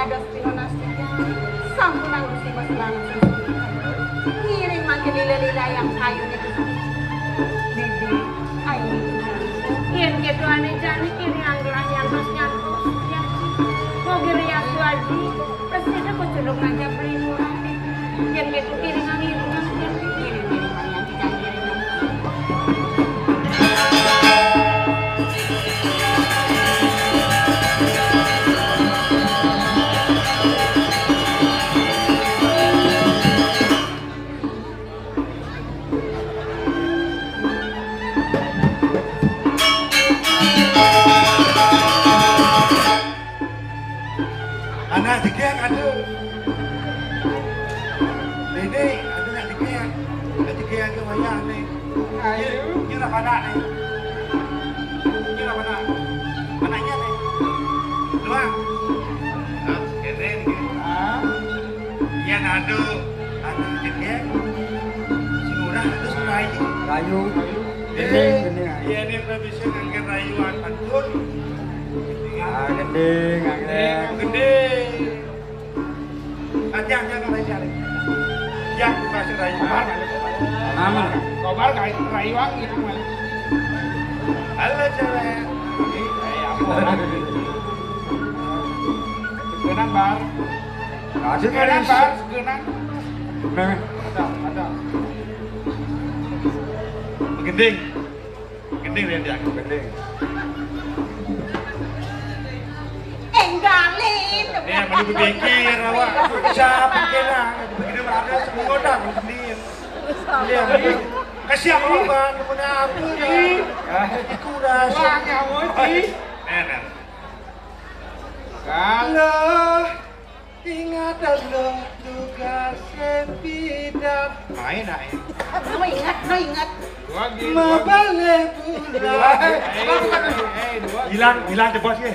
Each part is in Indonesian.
dados pinonastika sampun Gusti Mas Lanang ngiring mangke lila-lila yang kayu niku Didi ayo yen gitu ane jani kiri anggelan nyantos ya moga riya suaji pasti ada kocodok aja beli murah yen gitu kiri ngiring yang tidak ngiring anak dikek aduh Dede aduh nak dikek ke wayang ni ayo ni nak anak ni ni nak anak anaknya ni luang kene ni yang aduh dikek si murah aduh serai Rayu. iya ni bisa ngangkat rayuan pantun Gending, gede. Jangan rayu lagi. Yang masih rayu. Aman. Kobar kayak rayuan gitu man. Halo cewek. Segenang bar. Segenang bar, segenang. Ada. Gending. Gending dia gending. Enggalin. Nih, mau dipikir awak. Siapa kena? Begitu ada semua orang sendiri. Dia kasih apa ban? Mana aku ni? Aku dah. Wangnya moji. Nenek. Kalau ingat dulu tugas sempidan. Main nak? No ingat. Mabale pulang. Hilang je bos ke?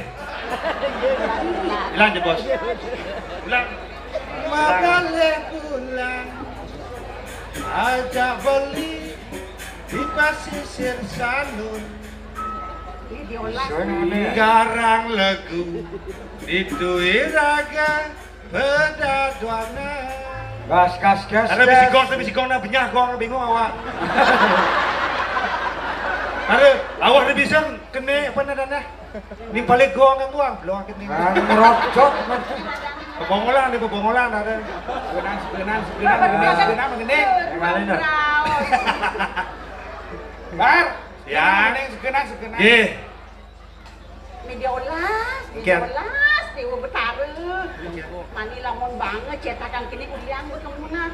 Hilang je bos. Hilang. Mabale pulang. Ajak beli di pasisir Sanun. Garang legu itu iraga pedadwana. Gas. Ada bisikon na benyah gong bingung awak. Ada awak ada bisa kene apa nadana? Ni balik gong yang buang belum kene. Ngerocok. Pebongolan ada. Segenang kene. Bar. Ya, segenang. Nggih. Mediolas, dewa betara. Mani lamun banget cetakan kini uliang berkemuna.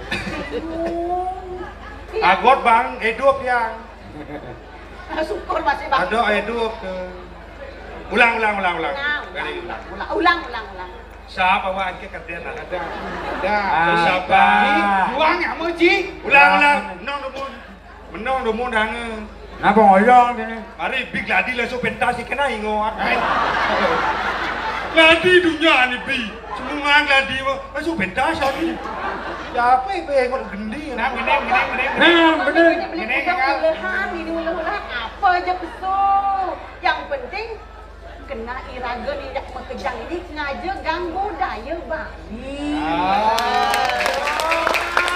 Agot bang, hidup yang. Syukur masih bang. Ada hidup. Ulang. Ulang. Siapa awak angkat kerja nak? Ada. Siapa? Buang ya moji. Ulang. Menong demun dange. Napa ngoyong ni? Mari big ladi langsung pentas kena ingot. Ladi dunia ni bi. Semua ladi langsung pentas ni. Siapa yang pengen gendi? Bener. Ini ulah apa aja betul. Yang penting kena iraga ni dak mekejang ini sengaja ganggu daya Bali.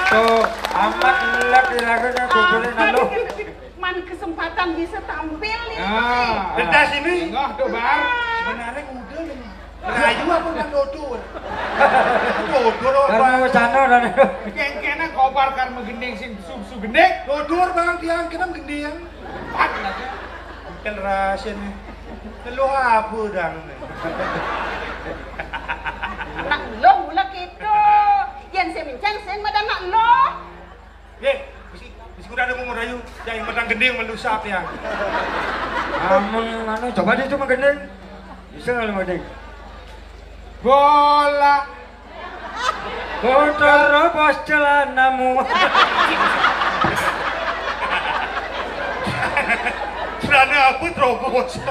Tuh, amat lelak iraga tu boleh lalu. Man kesempatan bisa tampil ni. Pentas ini. Enggak, tu bar. Sebenarnya muda ni. Rayu apa kan dodo? Dodo Karena sana dan kena kobar karena gending sing su gending. Dodo bang tiang kena gending. Pat lah. Kan rasen ni. Telu apa dang ni? Nak lo mula kita. Yang saya mencang sen madan nak lo. Bisi kuda ada ngomong rayu. Jangan matang gending melusap ya. Amun coba dia cuma gending. Bisa kalau gending. Bola. Kau terobos celanamu. Celana apa terobos?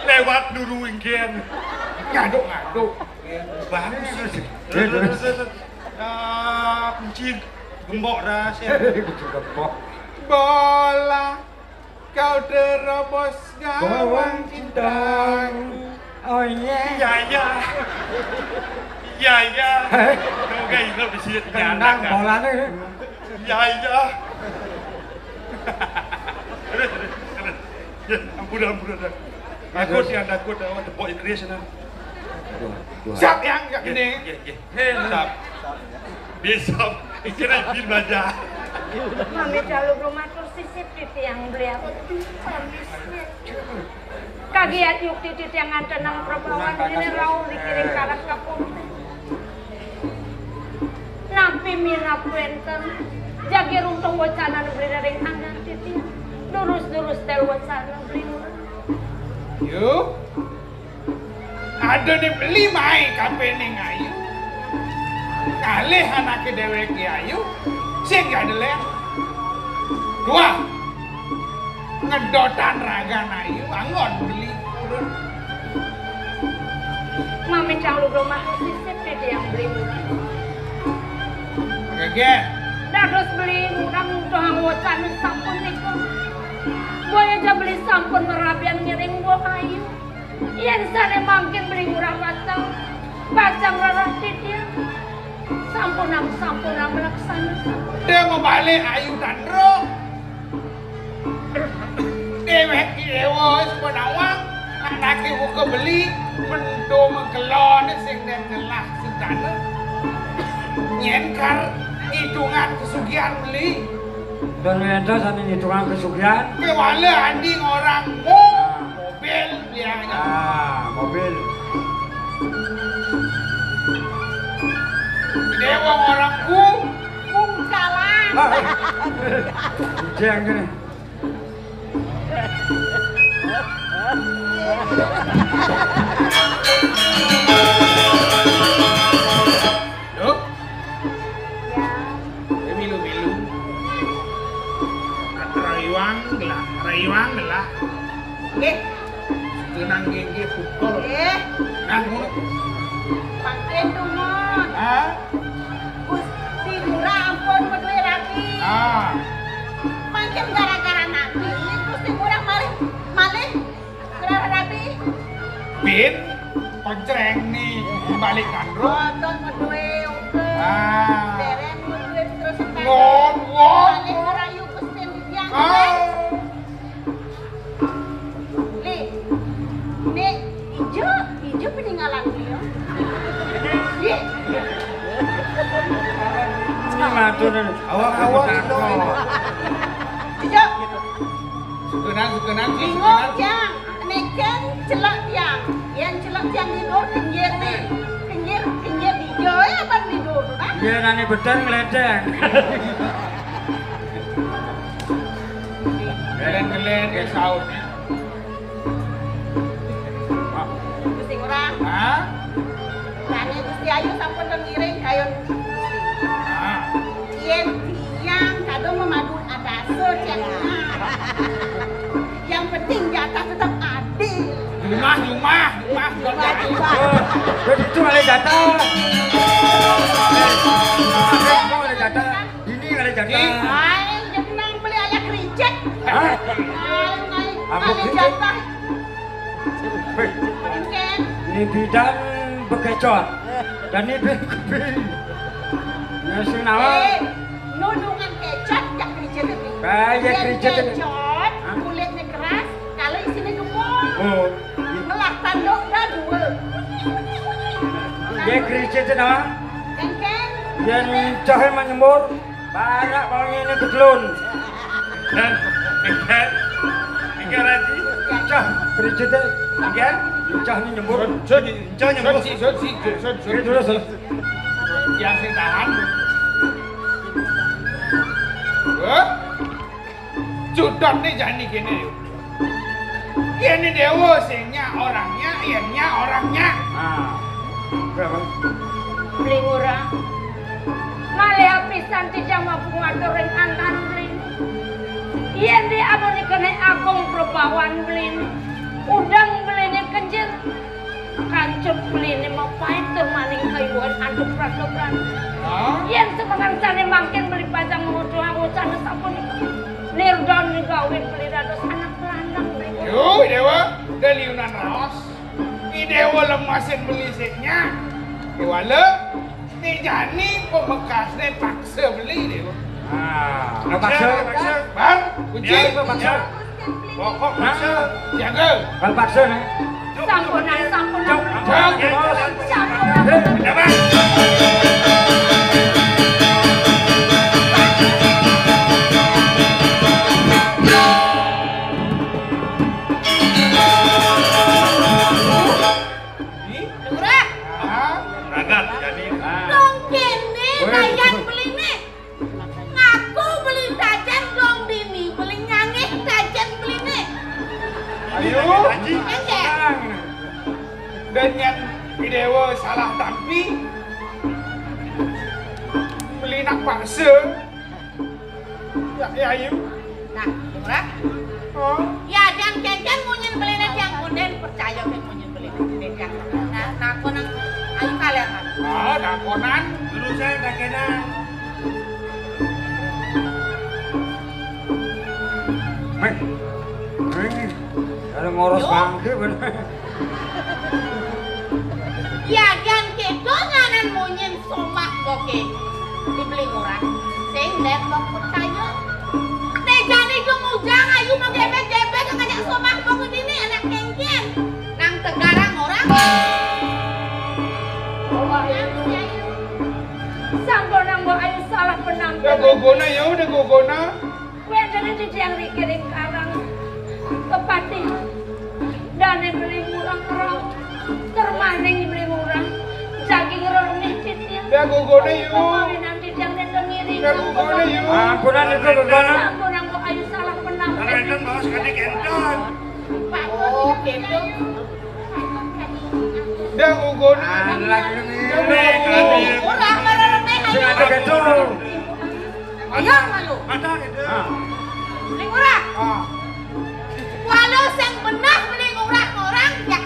Lewat dulu ingkian. Ngaduk. Bagus. Kunci gembok dah saya. Bola. Kau terobos gawang cinta. Oh yeah. Ya. Iya. Semoga ini bisa Kandang bolanya. Iya. Ampun. Aku sih ada takut ada boy Inggris na. Siap yang ini. Siap. Besok ikan bil baja. Mami jalur rumah terus sisip di tiang beliau. Kagiat yuk di tiang ada nang perbawan ini rau dikirim kalah kapur. Nampi mina puenten. Jagi runtung wacana beli dari anggan di tiang. Lurus tel wacana beli. Yuk. Ada nih beli mai kape ning ayu. Kalih anake dheweke ayu. Sing gak delek. Dua. Ngedotan ragan ayu anggon beli. Mami jalur rumah sisip di tiang beli. Oke. Dados beli murang doang wacana sampun niku. Boy aja beli sampun merabian ngiring buah ayu. Yen sane mangkin beli murah bacang rarah titia. Sampunam melaksana. Dia mau balik ayu dan roh. Dewek dewa sepenawang. Anake buka beli. Mendo mengkelon sing dan gelah sedana. Nyenkar hitungan kesugihan beli. Dan ada sana hitungan kesugihan. Kewala anding orang mobil biarnya. Mobil. Dewa orang Bungkalan. Jeng gini. Loh? Milu-milu. Rayuang gelah. Tenang gigi pukul. Nanggung. Pakai tumon. Ah? Gusti murah ampun medue rapi. Mungkin gara-gara nanti Gusti murah malih gara rapi. Bin, koncreng nih, balik kandro. Boton medue uke. Dereng medue terus sekali. Won. Malih rayu Gusti yang Nih, ijo peninggalan dia. Ini matur. Awak Ijo, Sukenan. bingung yang neken celak tiang. Yang celak tiang tidur pinggir nih. Pinggir ijo ya apa tidur, kan? Dia nani bedan ngeledeng. Gelen ke saut. Gusti murah. Hah? Kane Gusti ayu sampun ngiring kayon Gusti. Yen tiang kado memadu adase tiangnya. Yang penting di atas tetap adil. Rumah. Itu ada jatah. Ada jatah. Ini ada jatah. Ay, jenang beli ayah kericet. Hah? Apa jatah? Mungkin. Ini bidang bekecot. Dan ini beli. Nasi nawa. Nudungan kecot jak kericet itu. Kayak kericet ini. Kecot, kulitnya keras, kalau isinya gemuk. Oh. Melah tanduk dah dua. Dia kericet nawa. Mungkin. Dia cahaya menyembur. Banyak palingnya ini ketelun. Ikan lagi. Cah kericetnya. Ikan. Cah ini nyembur. Sud. Terus. Yang sing tahan. Cudot nih jani gini. Ini dewa singnya orangnya, ianya orangnya. Berapa? Beli murah. Malih pisan tidak mampu ngaturin antan beli. Yen di abon kena agung perbawan beli. Udang beli kencir. Kancut beli ini mau pahit termaning kayuan aduk prakebran. Yen sebenarnya sana makin beli pajang mudu aku sana sampun. Nirdon digawin beli dados anak pelandang beli. Yo, dewa, daliunan raos. Ini dewa lemasin beli siknya. Wala, ni Jani pemekasnya paksa beli dia. Nggak paksa. Bang, kunci. Ya, paksa. Pokok paksa. Jaga. Kalau paksa nih. Sampunan. Ya, Bang. Lurah, Ragat jadi. dong kene dayan beli nih. Ngaku beli dajan dong dini, beli nyangeh dajan beli nih. Ayo. Enggak. Dan yang videwa salah tampi beli nak paksa. Ya ayo. Nah, lurah. Oh. Ya dan kencan munyin beli nih yang kunden percaya kan munyin beli nih yang. Nah, aku nang ayo kalian. Oh, dakonan. Dulu saya tak kena. Ada ngoros bangke bener. Ya dan kedo nganan munyin somak oke. Dibeli murah. Sing nek kok percaya. Nek jani ujang ayu mau gebek-gebek ngajak somak kok dini anak kengken. Nang tegarang orang. Sampun nang mbok ayu salah penampilan. Udah gogona ya, udah gogona. Kue dari cuci yang dikirim karang kepati dan beli murah kerang termaning beli murah saking rorongnya cicil Udah gogona ya. kemawinan cicil dan ngiri Udah gogona ya. Ampunan itu gimana? sampun nang mbok ayu salah Karena penampilan. itu mau sekali kenton. Oh, gitu. Udah gogona. Lagi nih. Murah merorongnya Sing ayu. ada kencur. Ayo malu. Ada gitu. Beli murah. Ah. Walau sing benah beli murah orang ya.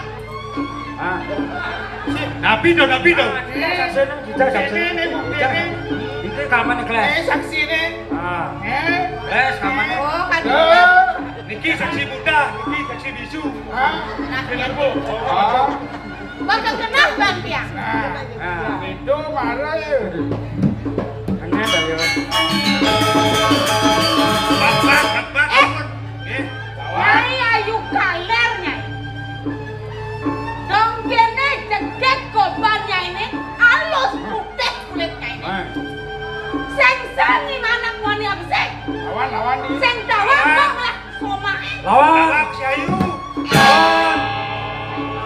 Nabi dong. Saksi nih, kita saksi. Ini bukti ini. Itu kamarnya kelas. Saksi nih. Kelas kamarnya. Oh, kan. Niki saksi muda, Niki saksi bisu. Nah, Benar bu. bakal kenal bang Piang. Nah, itu marah ya. Hanya ada ya. Bapak. Nyai ayu kaler nyai. Dong kene cegek kobannya ini halus putih kulitnya ini. Seng sangi mana wani absek. Lawan nih. Seng dawang kok lah somae. Lawan. Galak si Ayu.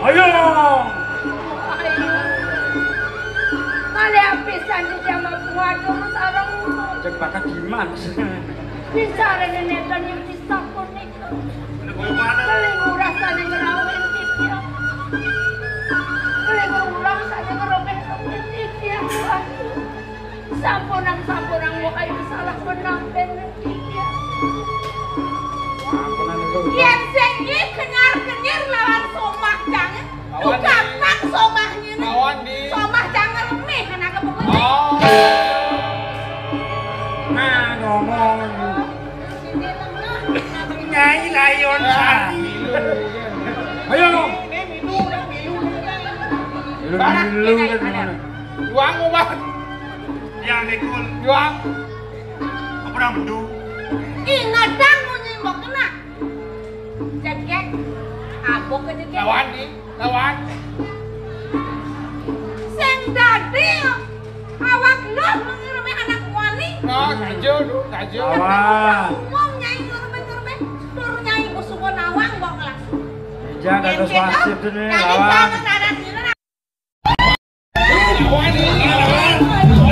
Ayo. Ayo. Male apisan di jama waduh sarang. Cek bakat diman. Bicara nenek dan yang disakon itu. Mana? Paling murah sana ngerawin titnya. Paling murah sana ngerobek titnya. Sampunang mau ayo salah penampen titnya. Ampunan itu. Yang sengi kenyar lawan somah jangan. Tuh kapan somahnya nih? Lawan di. Somah jangan remeh anak kebukunya. Oh. Nah, ngomong. Nyai layon sari. Ayo. Ini milu. Lu gimana? Juang obat. Yang nekul. Juang. Apa nama bendu? Ingat dang mau nyimbok kena. Cegek. Abok ke cegek. Lawan nih. Lawan. Seng dadi awak lu mengeremeh anak wani. Nah, saja dulu, saja. Lawan. Umum nyai ngeremeh tur nyai busukon awang kok langsung. Jangan ada swasib tuh nih, Tadi lawan. jangan ada diri. Lawan nih.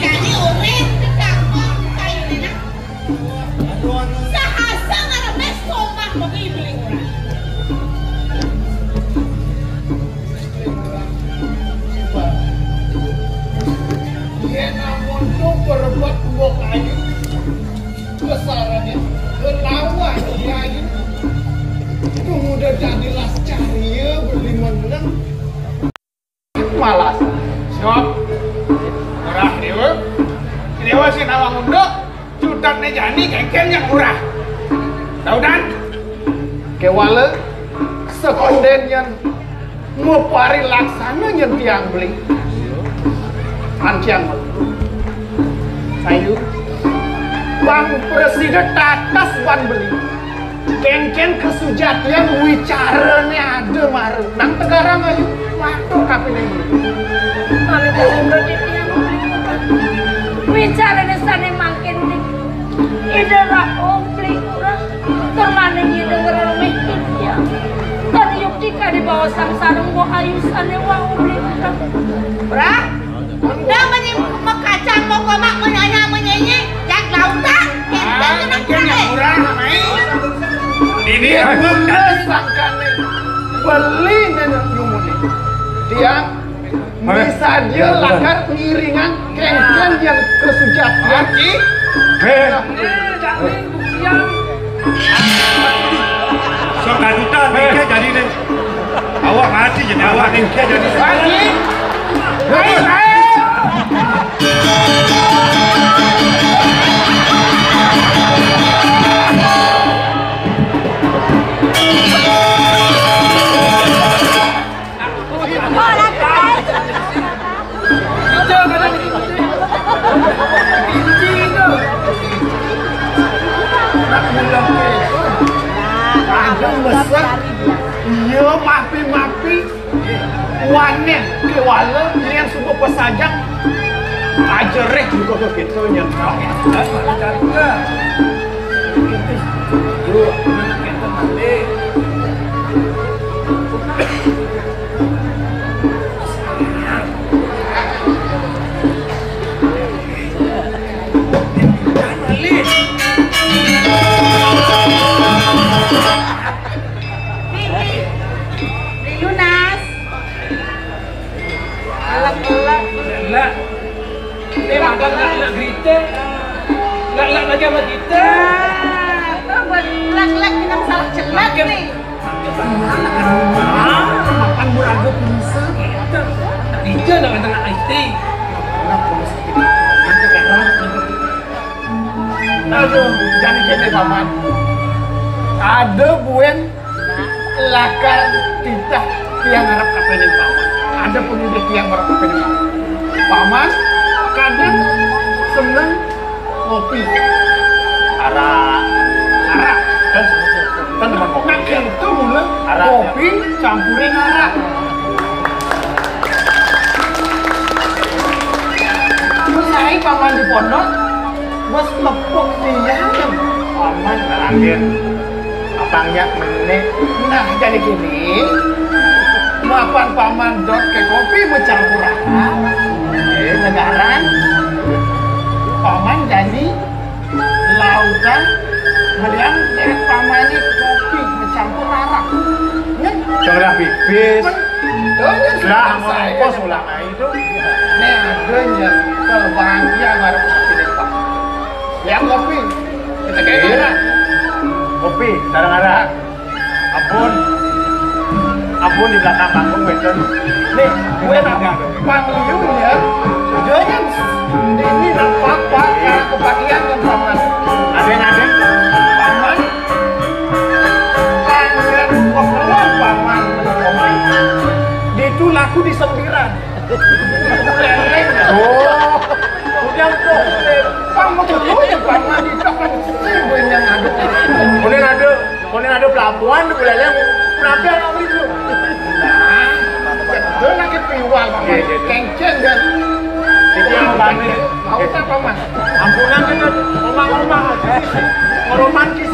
Jadi urip dikakon kayu dina. Sahasa ngaremeh somah kok ibling urang. Dia namun tuh berbuat buah kayu. Kesarannya kelawan dia itu. Itu udah jadilah cahaya beli menang. Malas. Siap. Merah. Ewa si nawang unduk, cutat ne jani keken yang murah. Tahu dan? Kewala sekonden yang mau pari laksana yang tiang beli. Anciang sayu Bang Presiden tatas ban beli kengken kesujatian wicaranya ada maru nang tegarang ayu waktu kapilih Mami belum berarti yang wicaranya sana makin di ide rakompli terlalu ide ngeremeh ya dan yuk jika di bawah sang sarung bo ayu sana wang beli Bra Dah mengkacang mau komak menyanyi jak lautan kengken yang murah mai Ini sangkane beli nenek nyumuni dia bisa dia lakar ngiringan kengken yang kesujatian So kadutan dia jadi nih. Awak mati jadi awak nih dia jadi. Iya mapi wanen kewala yang suka pesajang ajareh juga ke kita yang Lak lagi sama kita. Lak kita salah celak nih. Makan murago bisa. Kita nak tengah IT. Aduh, jangan gini paman. Ada buen lakar kita yang harap kapenin paman. Ada pendidik yang harap kapenin paman. Kadang seneng ngopi arak dan teman kopi itu mulai kopi campurin arak mulai paman di pondok bos lepuk dia paman terakhir abangnya menek nah jadi gini maafan paman dot ke kopi bercampur arak negara paman jadi lautan melihat dari paman ini kopi bercampur arak Janganlah pipis. lah ngomong ulang itu. ini adanya kebahagiaan harus ini pak yang kopi kita kira Kopi, darang-darang. Ampun di belakang panggung betul. nih gue nampak panggilnya dia yang ini nampak pak karena kebahagiaan yang paman Ada paman kangen keperluan paman di itu laku di sembilan leleng Oh, udah kok paman dulu ya paman di depan gue yang aduk kemudian ada pelabuhan di Buleleng. Kenapa yang itu? nah itu lagi piwal paman kenceng dan Itu yang banget. mau tak paman Ampunan kita omang-omang romantis.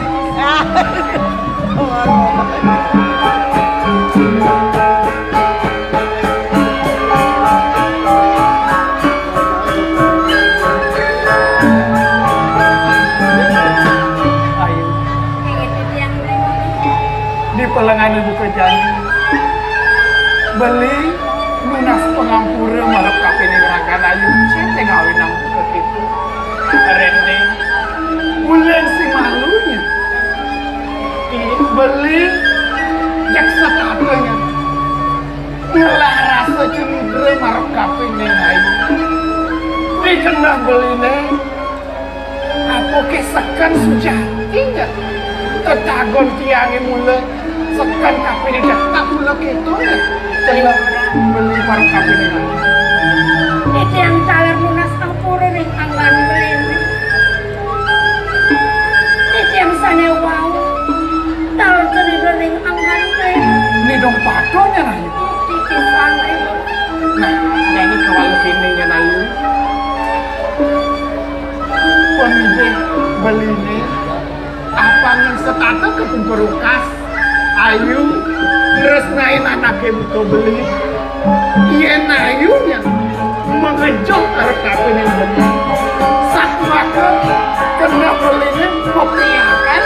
di pelengan ibu kerjaan beli lunas pengampura marap kapene gerakan ayu cete ngawin nang begitu rene bulan si malunya beli jaksa katanya ngelah rasa cendera marap kapene ayu dikenal beli Oke sekan sujatinya ketagon tiangnya mula sekan kapinnya tak mula gitu ya telah beli para kapinnya Itu yang talar lunas ampura ring anggan belin. Itu yang sana wow talar cerita ring anggan belin. ini dong padonya Nayu Tiki sana nah jadi kawal kininya Nayu pemilih beli ini apa yang setata ke pemperukas ayu terus naik anaknya buka beli iya Nayu yang mengejut harus kapin yang benar saat maka kena belinya memperlihatkan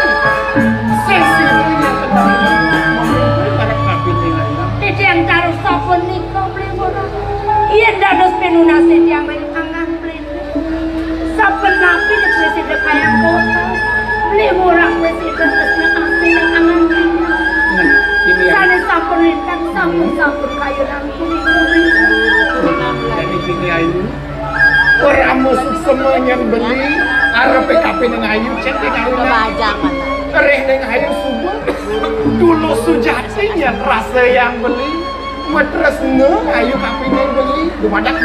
sesi itu yang kena memimpin harus kapin yang Itu yang taruh sapun nikah beli bodoh. Iya dados penunasi yang main anggan beli. Sapun napi di presiden kayang kota. Beli murah presiden asli asli yang anggan beli. nah ini yang Sana sapun rintang sapun kayu nang kuning. jadi gini Ayu orang musuh semuanya beli arep PKP nang Ayu cek nang Ayu Reh nang Ayu subuh dulu sujatinya rasa yang beli matres nang Ayu kapine beli dumadak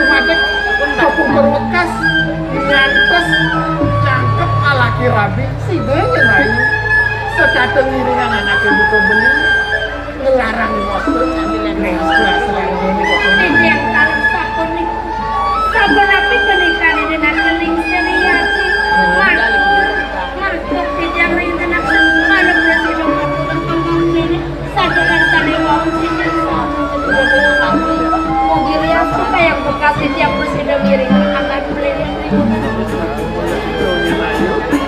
kapung berwekas nyantes cangkep alaki rabi sidenya Ayu sekateng iringan anaknya buka beli ngelarang motor nih selang ini Itu yang taruh sapun nikah. Sapun napi pernikahan dengan keling seriaci. Markuk tidak main dengan mana presiden kapung anggan beli. Sajaran sana wow tidak mobil yang suka yang bekas setiap presiden miring anggan beli.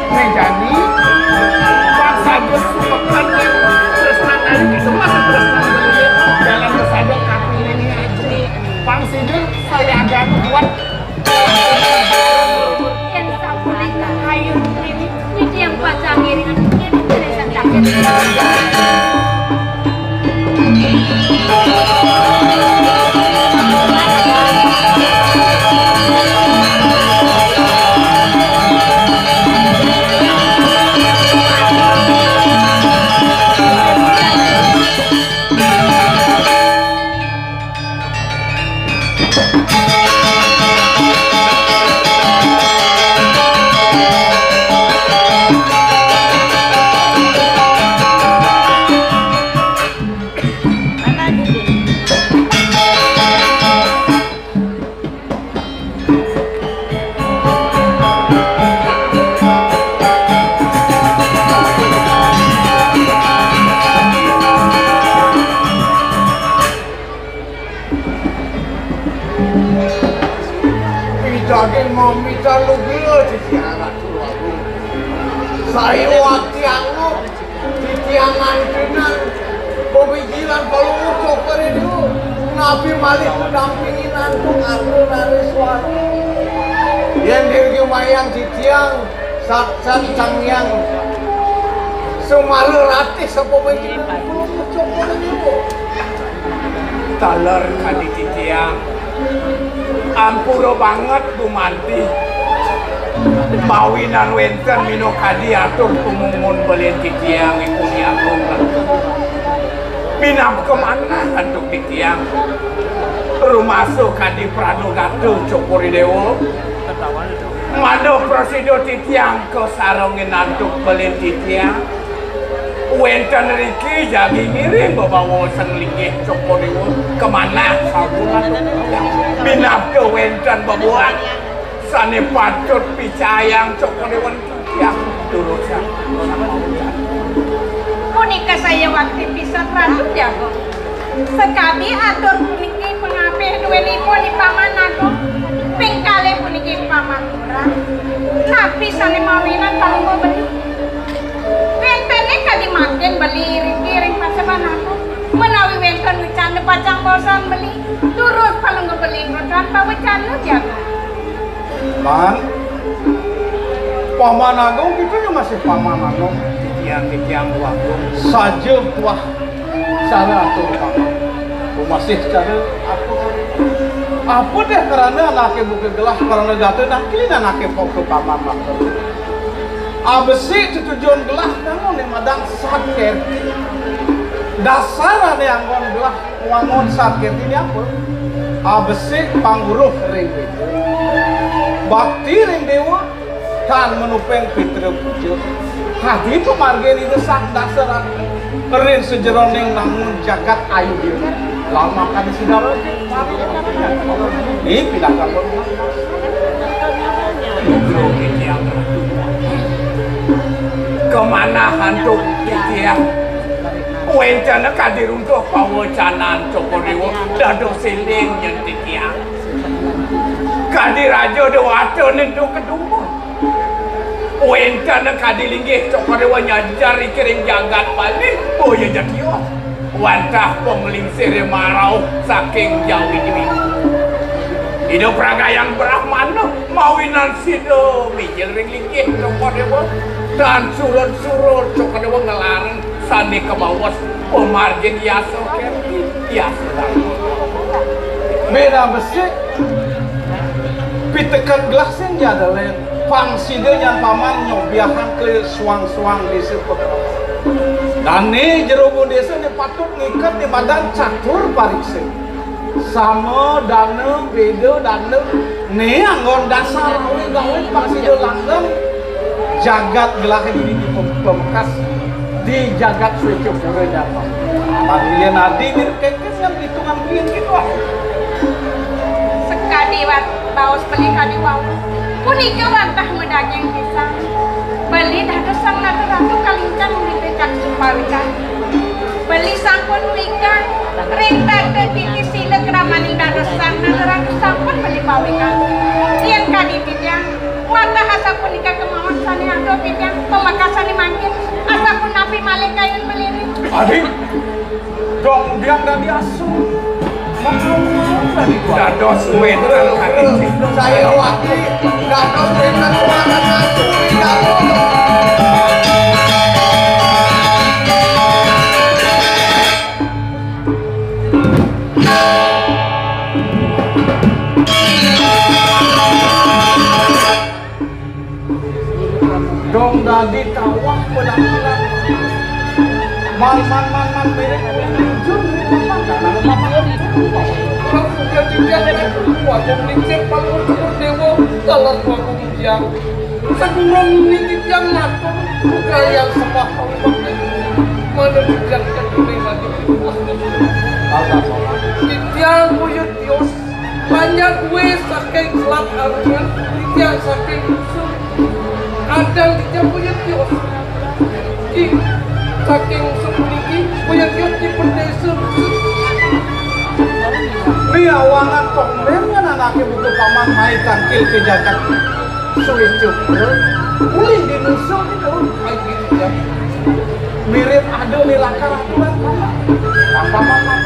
nih jadi bangsa gesupekan yang tresnan Ayu itu masih tresnan beli dalam kesadar kapil ini aja pangsinya saya agak kuat Yang sapun nikah kayu ini. Itu yang pacang iringan ini tulisan jaket. Daging mau minta lu gila di tiangan tuh aku. Saya waktu yang lu di tiangan dengan pemikiran kalau coba itu Nabi Malik mendampingi nantung aku dari suara. Yang dirgi mayang di tiang sat yang semalu latih sepemikiran coba itu. Talar kali di tiang. Ampuro banget bumanti mawinan wenten mino kadi atur tumumun belian titiang ikuni aku minam kemana untuk titiang rumaso kadi prado gato cokori dewo mado prosido titiang ke sarongin untuk belian titiang wenten riki jadi ngiring bawa senglingih cokori dewo kemana sabulan minap ke wenten babuan sane patut picayang cokorewan yang turusan Punika saya waktu bisa ratu jago. Sekabi atur puniki pengapih duwenipun di paman aku. Pengkale puniki paman murah. Tapi sane mawinan palunggo beli. Wentene kadi makin beli iring-iring pasaban aku. Menawi wenten wicana pacang bosan beli. Turut palunggo beli tanpa wicana jago. Man, paman agung itu ya masih paman agung titiang waktu saja wah cara atur paman masih cara apa deh karena anaknya bukan gelah karena jatuh nakilin anaknya kok ke paman Abesi tujuan gelah dangon yang madang sakit. Dasar yang anggon gelah wangon sakit ini apa? Abesi pangguruh ring itu. Bakti ring dewa kan menupeng pitra puja. Hati pemargen itu sak dasaran. Ring sejeroning namun jagat ayu dia. Lama kan sudah lagi. Ini pindahkan kemana hantu dia? Wencana kadir untuk pawacanan Cokodewa dado siling yang dia. Kadir aja dewata nentu kedua. Wencana kadilinggih Cokodewa nyajari kiring jagat balik. Oh ya jadi wantah pemelingsir marau saking jauh ini. Hidup raga yang brahmana mawinan sido mijil ring linggih Cokodewa dan surut-surut Cokodewa ngelarang sani ke bawah pemargin yaso kerti yaso beda besi pitekan gelasnya adalah pangside yang paman nyobiahan ke suang-suang desa Cokodewa dan nih jeroboh desa nih patut ngikat di badan catur parikse sama dana beda dana nih anggon dasar gawe pangside langgeng jagat gelah ini di pembekas di jagat suci pura jatuh. Bagian nadi mirkekes yang hitungan bikin gitu. Sekadi baus beli kadi bau. Punika bantah medaging bisa. Beli dado sang ratu kalingkan melipekan supawikan. Beli sampun wikan. Rintak ke titi sila keramaning dado sang ratu sampun beli pawikan. Yang kadi bidang. Wata hasa punika kemauan sani ando bidang. Pemakasan dimanggil. Asa pun napi malik kayun meliri. Adik, dong dia nggak diasuh. dados wetan kaki saya wakil dados wetan ruangan ngacuri dados. Dong dadi tawah pedang-pedang. Man mirip jujur Orang punya tidak wajah licin paling dewa dalam waktu yang segurang ini yang ngatur bukan yang sembah mana tidak kedua lagi tidak buyut Dios banyak gue saking selap arungan tidak saking musuh kadang tidak buyut Dios saking musuh meninggi buyut Dios di perdesa ini awangan pengmernya anaknya butuh paman mai tangkil ke jagat sulit cukup uling di musuh itu mirip ada lilakar aturan paman paman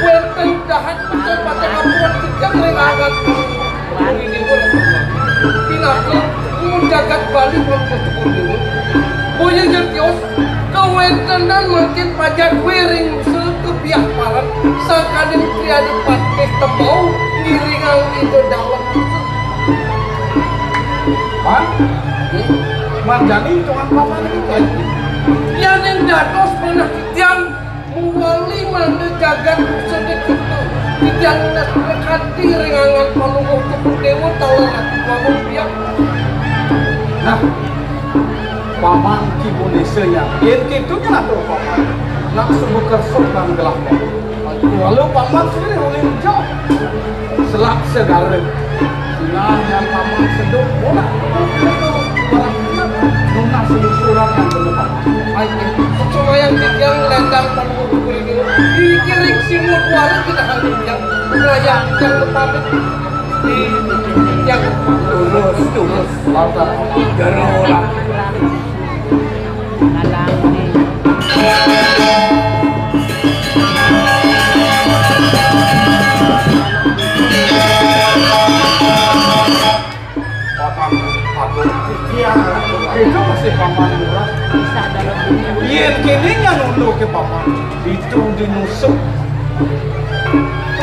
wenten dahat betul pada apuan sejak lengangan ini pun pinaka menjagat Bali belum bertemu dulu punya jatios kewentenan makin pajak wering sekebiah malam sakadin kriadi pakai tembau ngiringang itu dalam pan manjani hitungan paman itu yang dados pernah kitiang muwali mana jagat sedikit kitiang dekati ringangan palunguh ke dewa tahu aku bangun biak nah paman kibunese yang kitunya lah tuh paman langsung bekersuk dan gelap lalu paman sendiri oleh jauh selak segara sinang yang paman seduk bola nunah selusuran yang berdepan cuma yang kitiang lendang palunguh ke dewa dikiring simut wala kita hari yang berayang yang berpamit di yang tulus lautan garola itu masih paman murah yen kini nunduh ke paman itu dinusuk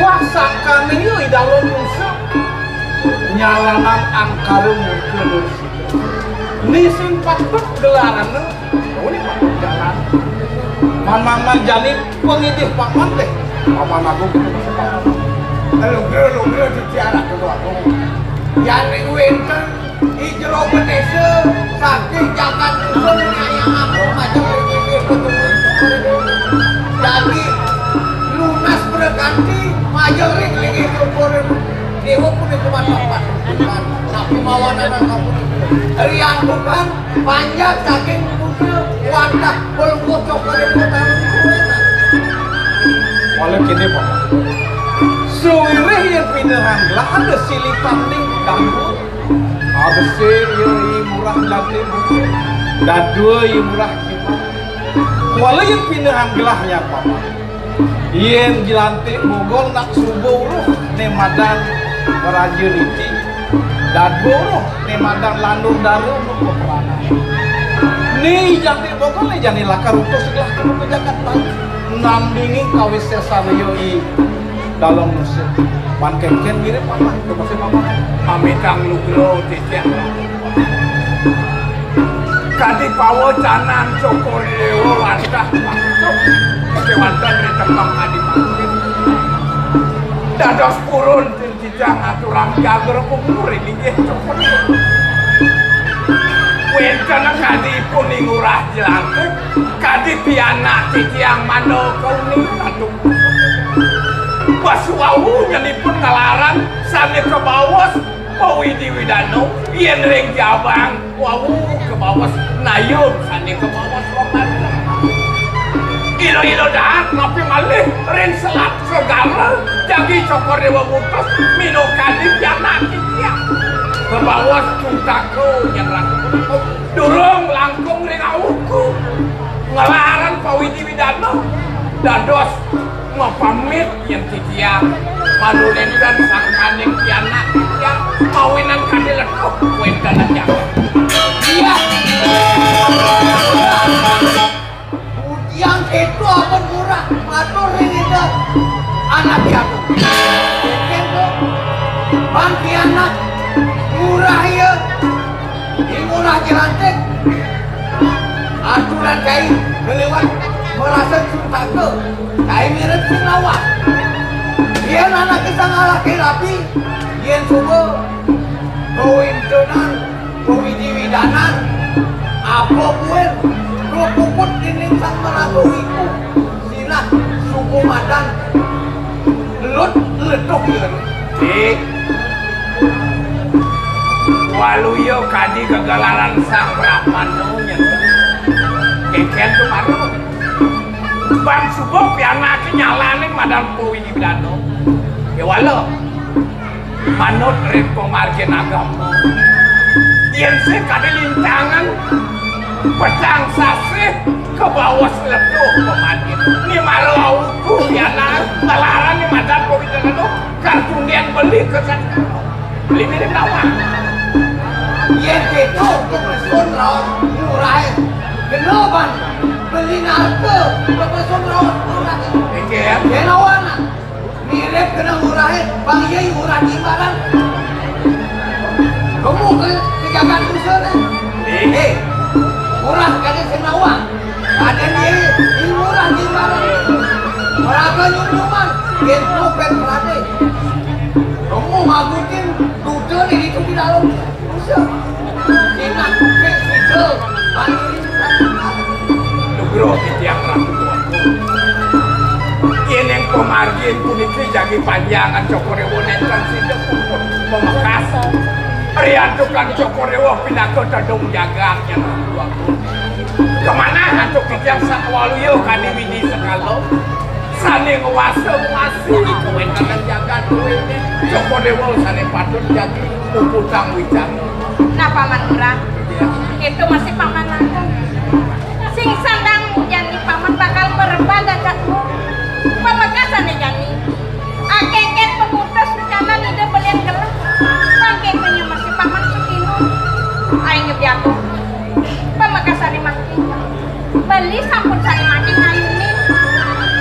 wasakan ini dalam nusuk nyalanan angkara murka Nisin patut gelaran ini patut jalan. Man jani pengidih paman deh. Paman aku Lu diciara kedua aku. Yani winten ijro benese saking jakan usul yang aku macam ini betul. Jadi lunas berganti majel ring itu koren dewa pun itu mantap. Tapi mawanan aku rian bukan panjang saking muda wadah belum cokorin kotan. Walau kini Pak. Suwireh yang pinahan lah ada silipan ning dangdut. Ada yang murah latih mungkin. Dan dua yang murah kipas. Walau yang pinahan gelahnya Pak. Yang dilantik mogol nak subuh nemadan meraja riti. Dan buruh nemadan landung daru peperangan. Ni jantik mogol ni jani lakar untuk segelah kamu ke Jakarta. Nambingi kawis sesana yoi dalam musim pankeken mirip paman itu masih paman Amitang lugro titiang kadi pawo canan cokor dewa wantah kewantan retembang adi makin dados purun tijang aturan jager kumur ini cokor wencana kadi puning urah jelantik kadi pianak titiang mano kauni aduh Wasuawu nyanipun ngalaran sami ke bawas Pawidi Widano yen ring jabang wawu ke bawas nayun sami ke bawas Wamanda ilo dah tapi malih ring selat segala jagi cokor dewa mutus mino kadip yang nanti ya ke bawas cuntaku yang langkung durung langkung ring awuku ngalaran Pawidi Widano dados mau pamit yang titiang manunenkan sang kaning pianak titiang mawinan kadil lekuk wen kanan jangan iya yang itu apa murah matur ini dah anak aku itu bangki anak murah ya ini murah jelantik aturan kain kelewat merasa cinta ke kain mirip sinawa dia anak kita ngalah rapi dia coba kawin tenan kawin diwidanan apa pun puput dinding sang meragu iku silah suku madan lut letuk ya waluyo kadi kegalaran sang Brahmano keken tuh mano bang subuh pianak nyalanin madam Pawidi Widano ya walau manut rin pemargin agama yang saya kadi lintangan pedang sasih ke bawah seletuh pemargin ini maru aku pianak ngelaran nih madam Pawidi Widano kartunian beli ke sana beli mirip lawan yang itu kepesun rawat murah genoban beli narko kepesun rawat murah Eker genawana mirip kena murah bang yai murah di barang kamu kejagaan usul murah kali senawa ada ini murah di barang meraga nyuman gitu pen pelate kamu ngagutin duduk itu di dalam usul sinak ke situ bantuin Nugro titiang ratu tuanku ini yang pemargin puniki jagi panjangan cokorewo nentang sidep pun pemekas riantukan cokorewo pindah ke tedung jagat yang ratu tuanku kemana hantu titiang sakwaluyo kadi widi sekalo sani ngewasa masih kewenangan jagat duitnya cokorewo sani patut jagi puputang wijang nah paman murah itu masih paman aku sing sandang jani paman bakal merebah gagakmu pamekasan ya jani akeken pemutus rencana ide belian gelap pangkekennya masih paman sekino aing jatuh pamekasan di maki beli sampun sari maki ngayunin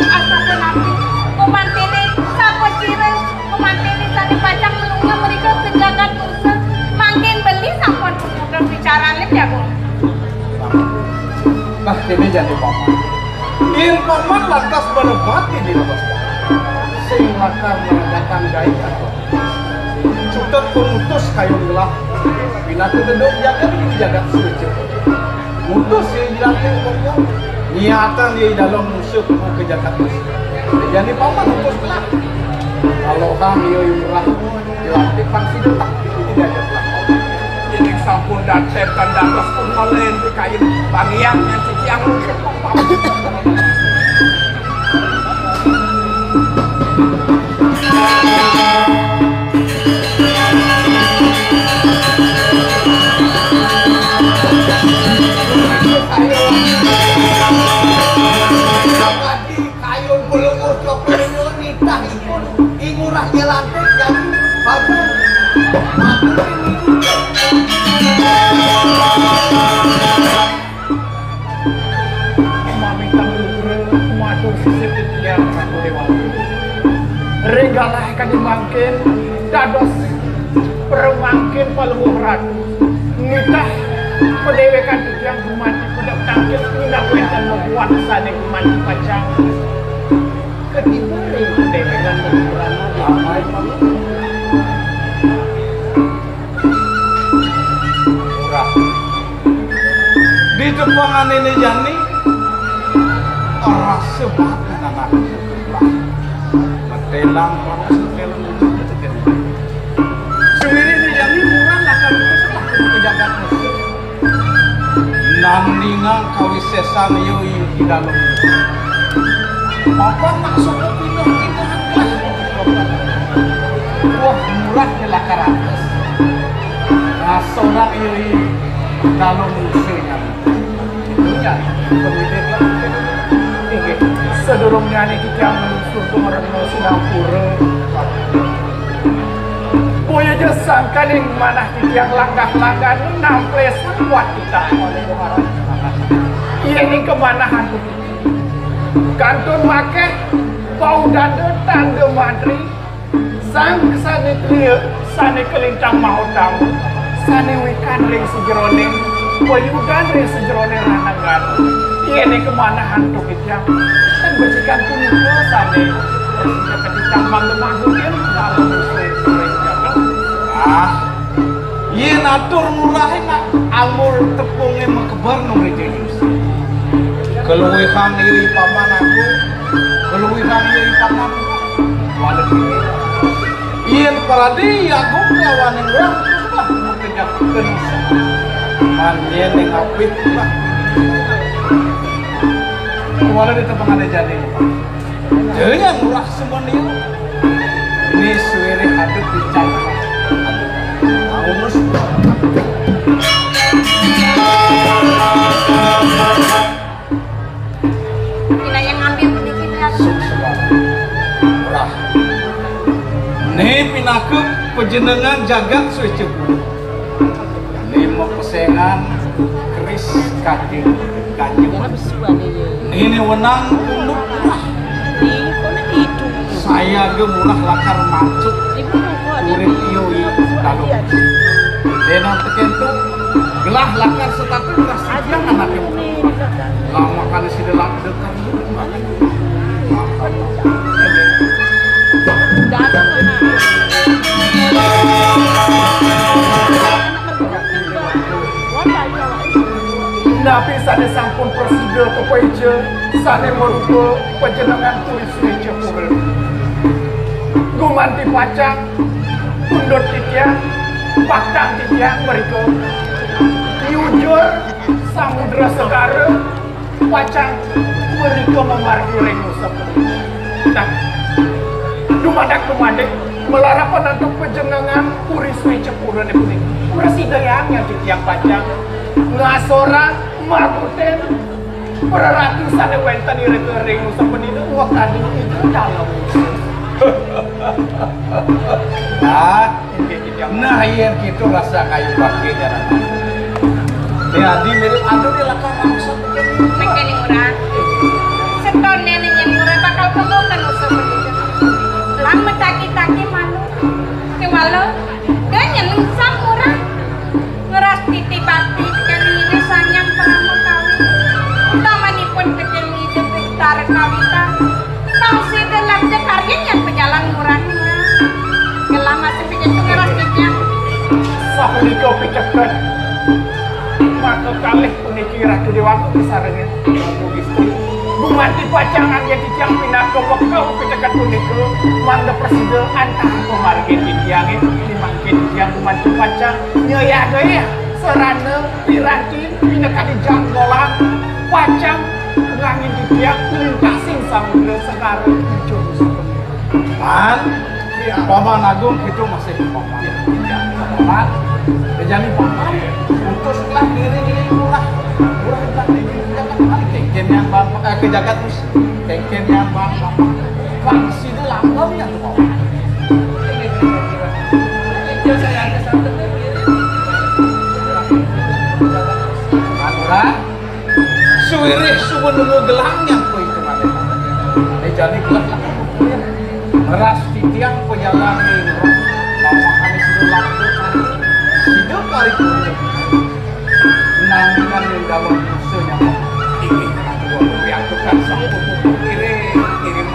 asal nabi kumantini sapo cireng kumantini sari pajak menunggu mereka kejagaan usaha makin beli sampun udah bicaranya ya kini jadi paman. Yen paman lantas menempati di lepas sing lakar menegakkan gaib atau cutet pemutus kayu gelah bila keduduk jaga suci mutus yang dilatih pokok niatan di dalam musuh ke jagat musuh jadi paman mutus gelah kalau kami murah dilatih pangsi detak itu tidak ada gelah jadi sampul dan tepan dan atas pun malen di kain pangiang yang cici yang kayun belum ucap belum nitah ikut ingurah jelantik jadi bagus mamikan lure matur sisip ikhtiar ratu dewa regalah kan dimangkin dados permangkin paluh ratu nitah pedewekan yang kumati kudak tangkil tindak wetan membuat sane kumati pacang ketiba ring pedewekan berkurang ramai paluh murah di Jepangan ini jani orang sebat anak metelang orang setelan sendiri ini jani murah akan setelah kejagat musuh nandingan kawisesan yoi di dalam apa maksud pindah-pindahan wah murah kelakaran nasonak yoi dalam musuhnya itunya pemiliklah ini sedurungnya ini kita melusur ke merenung sedang pura punya jasangkan yang mana yang langkah-langkah namples kuat kita oleh Tuhan ini kemanahan kantun make bau dada tanda madri sang sane tria sane kelintang mau tamu sane wikan ring sejeroning payudan ring sejeroning ranagan ini kemanahan tuh kita dan becikan punya sane ketika manggung-manggung dalam iya natur murahin nak amur tepungnya mekebar nunggu jenius keluwihan iri paman aku keluwihan iri paman wadah ini iya paradi aku lawan yang orang lah mengejak kenus manjen yang apit lah wadah di tepangan jadi jadi yang murah semua nih ini suwiri hadap dicari Kita yang ambil sedikit ya. Murah. Nih pinakem pejenengan jagat suci. Nih mau pesengan keris kaki kanjeng. Ini wenang punduk murah. Saya gemurah lakar mancuk. Urip ioi dalu. Denang tekentu gelah lakar setatu rasa anaknya lama kali si delak dekat Nabi sane sampun prosedur ke peja sane merupa penjenengan tulis meja pura gumanti pacang undut titiang paktang titiang mereka diujur samudra segara pacang mereka memargi rengu seperti nah dumadak-dumadak melarang penentu penjenengan puris meja pura ni pun presiden yang titiang pacang ngasora marmuten peratusan wenten iri-iri seperti itu waktu itu dalam nah yang gitu rasa kayu pakai jalan jadi mirip anu di lakar langsung Mekani murah seton nenek yang murah bakal pemukan usah begitu lama taki-taki malu kewalo dan yang nungsam murah ngeras titi bakti kali ini sanyang peramu kawin utama asik itu keras kecil. Sapunika pitekan maka kalih puniki Ratu Dewaku kesarengin istri bumati pacangan yang ditiang pinaka wekau pitekan punika mangga presiden antara pemargin ditiangin dimangkin yang bumati pacang nyayada ya serana piranti pinakani janggolan pacang ngangin ditiang lintasing samudera sekarang juru sepenuhnya pan Paman Agung itu masih paman paman jadi paman utuslah diri ulah tak jangan balik kengken yang bapak ke jagat mus kengken yang bapak fungsi itu langgam yang tuh paman Manura suwirih suwe nunggu gelang yang ku itu mana jadi gelang meras titiang penyalang ini pamangan itu langgam hidup kali itu nandingan yang dalam musuhnya ini aku yang tukar sama buku kirim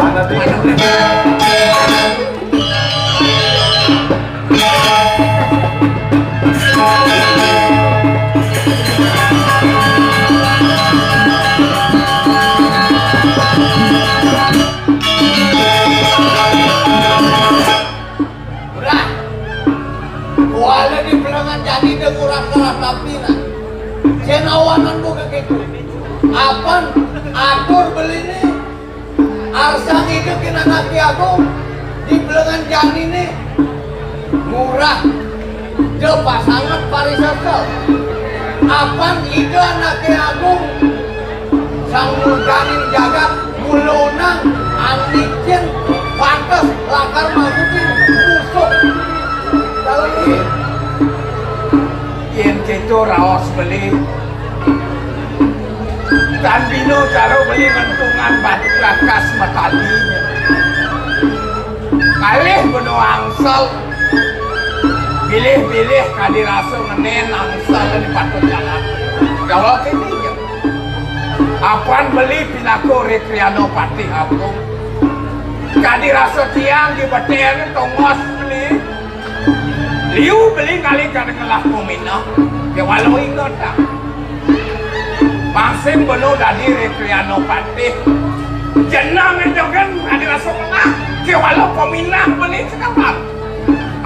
mana tuh wala di belangan jadi kurang keras tapi nah jenawanan buka gitu apaan atur beli ini arsang hidup kena naki aku di belangan jadi ini murah jauh pasangan pariwisata apaan ide anaknya agung sang murganin jagat mulunang andikin pantas lakar magutin busuk kalau ini yang gitu raos beli dan bino caro beli mentungan batu lakas metalinya kalih benua angsal pilih-pilih kadirasa menen angsal di patut jalan kalau ini ya apaan beli pinako rekreano pati agung kadirasa tiang di beten tongos beli liu beli kali kadang kelah pemina ya walau ingat tak masing beno dari rekreano patih jenang itu kan ada rasa menang ya walau pemina beli sekarang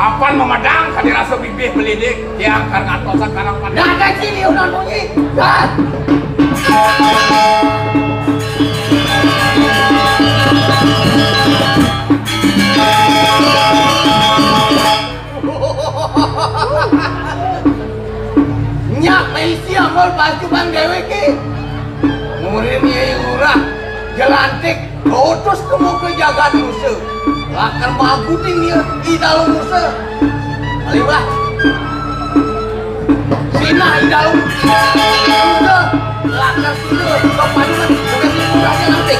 apaan memadang kadi rasa bibih beli dik yang karena tosa karang pada ada sini udah bunyi dan nyak Malaysia mall pacuban dewe ki muridnya urah jelantik utus kamu ke jagat musuh lakar maguting dia di dalam musuh alibah sinah di dalam musuh lakar situ kepaduan bukan murahnya nanti